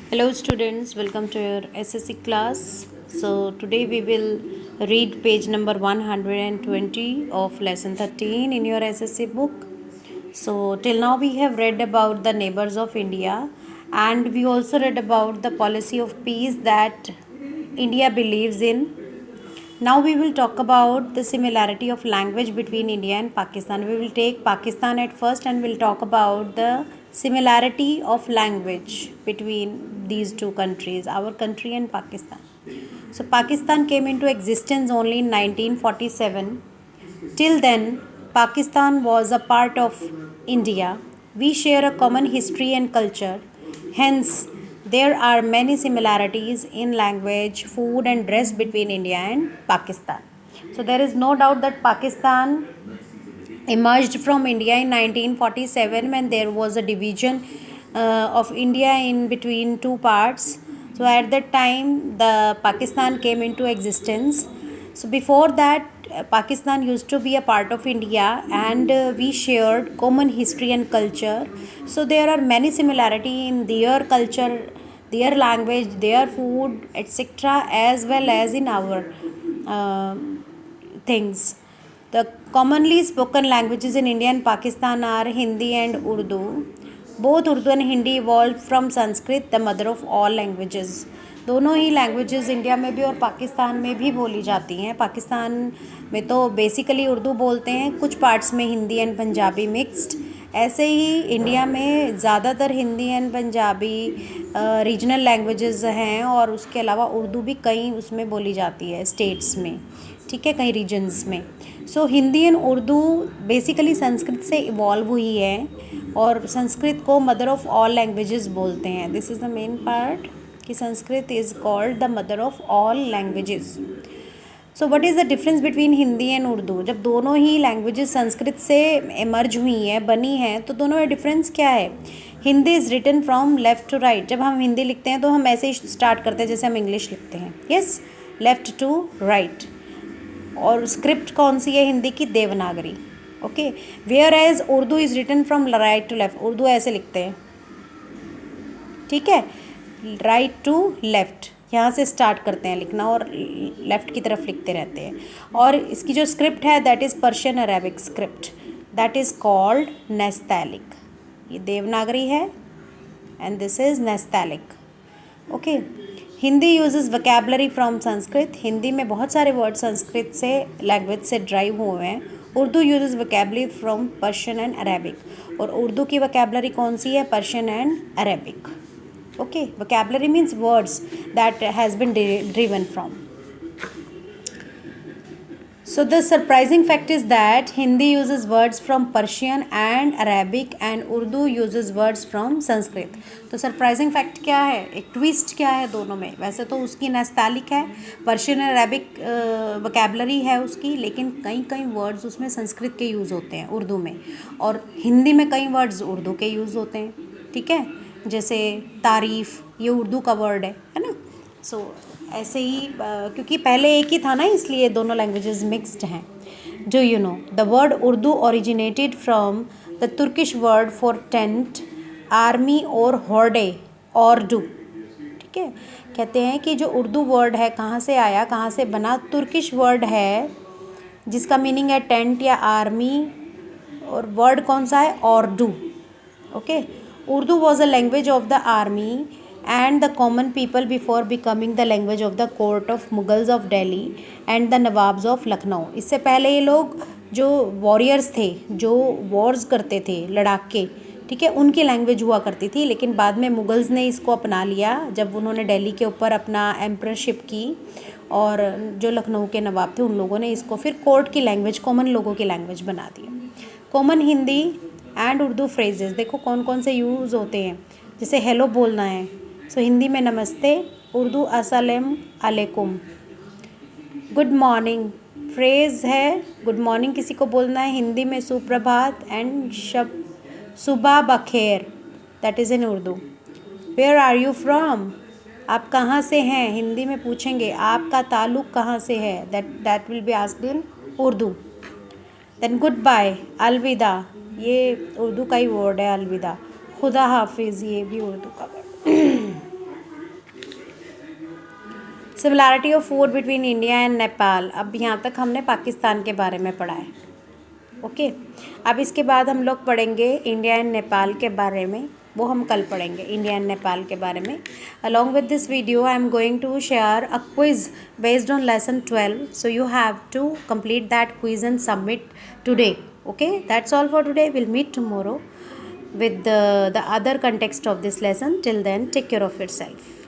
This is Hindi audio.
Hello students, welcome to your SSC class. So today we will read page number 120 of lesson 13 in your SSC book. So till now we have read about the neighbors of India, and we also read about the policy of peace that India believes in. Now we will talk about the similarity of language between India and Pakistan. We will take Pakistan at first and we'll talk about the similarity of language between these two countries, our country and Pakistan. So Pakistan came into existence only in 1947. Till then, Pakistan was a part of India. We share a common history and culture. Hence, there are many similarities in language, food, and dress between India and Pakistan. So, there is no doubt that Pakistan emerged from India in 1947 when there was a division of India in between two parts. So at that time the Pakistan came into existence. So before that Pakistan used to be a part of India, and we shared common history and culture. So there are many similarity in their culture, their language, their food, etc., as well as in our uh, things. The commonly spoken languages in India and Pakistan are Hindi and Urdu. Both Urdu and Hindi evolved from Sanskrit, the mother of all languages. दोनों ही लैंग्वेजेस इंडिया में भी और पाकिस्तान में भी बोली जाती हैं. पाकिस्तान में तो बेसिकली उर्दू बोलते हैं, कुछ पार्ट्स में हिंदी एंड पंजाबी मिक्स्ड. ऐसे ही इंडिया में ज़्यादातर Hindi and Punjabi regional languages हैं, और उसके अलावा उर्दू भी कई उसमें बोली जाती है स्टेट्स में, ठीक है, कई रीजन्स में. सो हिंदी एंड उर्दू बेसिकली संस्कृत से इवॉल्व हुई है, और संस्कृत को मदर ऑफ़ ऑल लैंग्वेजेस बोलते हैं. This is the main part कि Sanskrit is called the mother of all languages. So what is the difference between Hindi and Urdu? जब दोनों ही लैंग्वेजेस संस्कृत से एमर्ज हुई हैं, बनी हैं, तो दोनों में डिफरेंस क्या है? Hindi is written from left to right. जब हम हिंदी लिखते हैं तो हम ऐसे ही स्टार्ट करते हैं जैसे हम इंग्लिश लिखते हैं. Yes, left to right. और स्क्रिप्ट कौन सी है हिंदी की? Devanagari. Okay. Whereas Urdu is written from right to left. Urdu ऐसे लिखते हैं, ठीक है, राइट टू लेफ़्ट, यहाँ से स्टार्ट करते हैं लिखना और लेफ़्ट की तरफ लिखते रहते हैं. और इसकी जो स्क्रिप्ट है that is Persian Arabic script, that is called Nastaliq. ये देवनागरी है and this is Nastaliq. Okay. Hindi uses vocabulary from Sanskrit. Hindi में बहुत सारे वर्ड संस्कृत से लैंग्वेज से ड्राइव हुए हैं. Urdu uses vocabulary from Persian and Arabic. और उर्दू की वोकैबलरी कौन सी है? Persian and Arabic. Okay, vocabulary means words that has been driven from. So the surprising fact is that Hindi uses words from Persian and Arabic and Urdu uses words from Sanskrit. तो सरप्राइजिंग फैक्ट क्या है? एक ट्विस्ट क्या है दोनों में? वैसे तो उसकी नैस्तालिक है, पर्शियन और अरेबिक वोकैबलरी है उसकी, लेकिन कई कई वर्ड्स उसमें संस्कृत के यूज़ होते हैं उर्दू में, और हिंदी में कई वर्ड्स उर्दू के यूज़ होते हैं, ठीक है. जैसे तारीफ़, ये उर्दू का वर्ड है ना. सो ऐसे ही क्योंकि पहले एक ही था ना, इसलिए दोनों लैंग्वेजेस मिक्स्ड हैं. Do you know the word Urdu originated from the Turkish word for tent, army और हॉर्डे ऑर्डू, ठीक है. कहते हैं कि जो उर्दू वर्ड है कहाँ से आया, कहाँ से बना? तुर्किश वर्ड है जिसका मीनिंग है टेंट या आर्मी, और वर्ड कौन सा है? ऑर्डू. Okay. Urdu was a language of the army and the common people before becoming the language of the court of Mughals of Delhi and the Nawabs of Lucknow. इससे पहले ये लोग जो वॉरियर्स थे, जो वॉर्स करते थे, लड़ाके, ठीक है, उनकी लैंग्वेज हुआ करती थी. लेकिन बाद में मुगल्स ने इसको अपना लिया जब उन्होंने दिल्ली के ऊपर अपना एम्परशिप की, और जो लखनऊ के नवाब थे उन लोगों ने इसको फिर कोर्ट की लैंग्वेज, कॉमन लोगों की लैंग्वेज बना दिया. Common Hindi and Urdu phrases देखो कौन कौन से यूज़ होते हैं. जैसे हेलो बोलना है, सो हिंदी में नमस्ते, उर्दू अस्सलाम अलैकुम. गुड मॉर्निंग फ्रेज़ है, गुड मॉर्निंग किसी को बोलना है, हिंदी में सुप्रभात एंड सुबह बखेर, that is in Urdu. Where are you from, आप कहाँ से हैं, हिंदी में पूछेंगे आपका ताल्लुक़ कहाँ से है, that will be asked in Urdu. Then goodbye, अलविदा, ये उर्दू का ही वर्ड है अलविदा. खुदा हाफिज़, ये भी उर्दू का word. Similarity of food between India and Nepal. अब यहाँ तक हमने पाकिस्तान के बारे में पढ़ा है। ओके, अब इसके बाद हम लोग पढ़ेंगे इंडिया एंड नेपाल के बारे में, वो हम कल पढ़ेंगे इंडिया एंड नेपाल के बारे में। Along with this video I am going to share a quiz based on lesson 12, सो यू हैव टू complete that quiz and submit today. Okay, that's all for today. We'll meet tomorrow with the other context of this lesson. Till then, take care of yourself.